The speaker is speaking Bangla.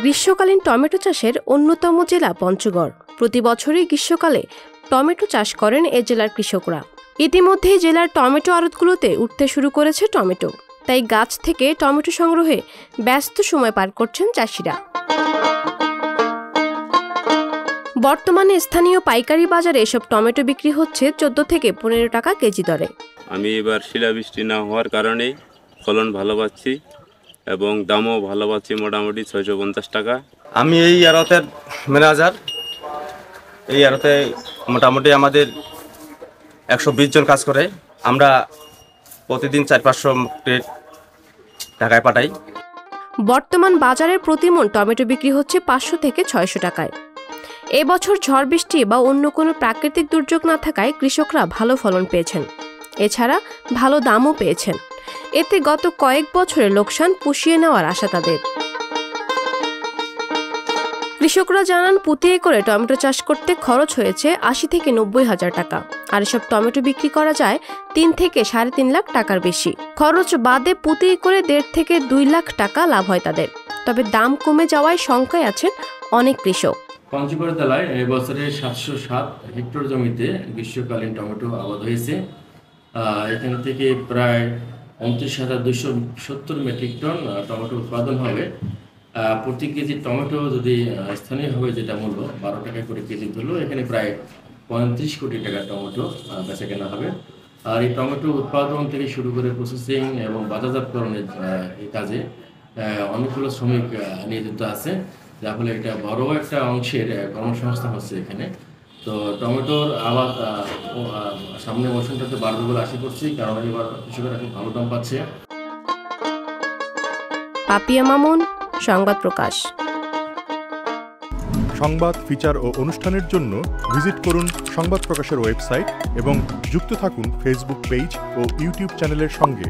গ্রীষ্মকালীন টমেটো চাষের অন্যতম জেলা পঞ্চগড়। প্রতি বছরই গ্রীষ্মকালে টমেটো চাষ করেন এ জেলার কৃষকরা। ইতিমধ্যেই জেলার টমেটো আড়তগুলোতে উঠতে শুরু করেছে টমেটো, তাই গাছ থেকে টমেটো সংগ্রহে ব্যস্ত সময় পার করছেন চাষিরা। বর্তমানে স্থানীয় পাইকারি বাজারে এসব টমেটো বিক্রি হচ্ছে 14 থেকে 15 টাকা কেজি দরে। আমি এবার শিলাবৃষ্টি না হওয়ার কারণে ফলন ভালো পাচ্ছি এবং দামও ভালো পাচ্ছি, মোটামুটি 650 টাকা। আমি এই আড়তের ম্যানেজার। এই আড়তে মোটামুটি আমাদের 120 জন কাজ করে। আমরা প্রতিদিন 400-500 ক্রেট ঢাকায় পাঠাই। বর্তমান বাজারে প্রতিমণ টমেটো বিক্রি হচ্ছে 500 থেকে 600 টাকায়। এবছর ঝড় বৃষ্টি বা অন্য কোনো প্রাকৃতিক দুর্যোগ না থাকায় কৃষকরা ভালো ফলন পেয়েছেন, এছাড়া ভালো দামও পেয়েছেন। এতে গত কয়েক বছরের লোকসান পুষিয়ে নেওয়ার আশা তাদের। কৃষকরা জানান, প্রতি একরে টমেটো চাষ করতে খরচ হয়েছে 80 থেকে 90 হাজার টাকা, আর এসব টমেটো বিক্রি করা যায় 3 থেকে 3.5 লাখ টাকার বেশি। খরচ বাদে প্রতি একরে 1.5 থেকে 2 লাখ টাকা লাভ হয় তাদের। তবে দাম কমে যাওয়ায় শঙ্কায় আছেন অনেক কৃষক। পঞ্চগড় জেলায় এবছরে 707 হেক্টর জমিতে গ্রীষ্মকালীন টমেটো আবাদ হয়েছে। এখান থেকে প্রায় 29,270 মেট্রিক টন টমেটো উৎপাদন হবে। প্রতি কেজি টমেটো যদি স্থানীয়ভাবে যেটা মূল্য 12 টাকা করে কেজি ধরলো, এখানে প্রায় 35 কোটি টাকা টমেটো বেচা কেনা হবে। আর এই টমেটো উৎপাদন থেকে শুরু করে প্রসেসিং এবং বাজারজাতকরণের এই কাজে অনেকগুলো শ্রমিক নিয়োজিত আছে, যার ফলে এটা বড় একটা অংশের কর্মসংস্থান হচ্ছে এখানে। তো টমেটোর আবাদ সামনে মৌসুমটাতে বাড়বে বলে আশা করছি, কারণ এবার কৃষকেরা খুব ভালো দাম পাচ্ছে। পাপিয়া মামুন, সংবাদ প্রকাশ। সংবাদ, ফিচার ও অনুষ্ঠানের জন্য ভিজিট করুন সংবাদ প্রকাশের ওয়েবসাইট এবং যুক্ত থাকুন ফেসবুক পেজ ও ইউটিউব চ্যানেলের সঙ্গে।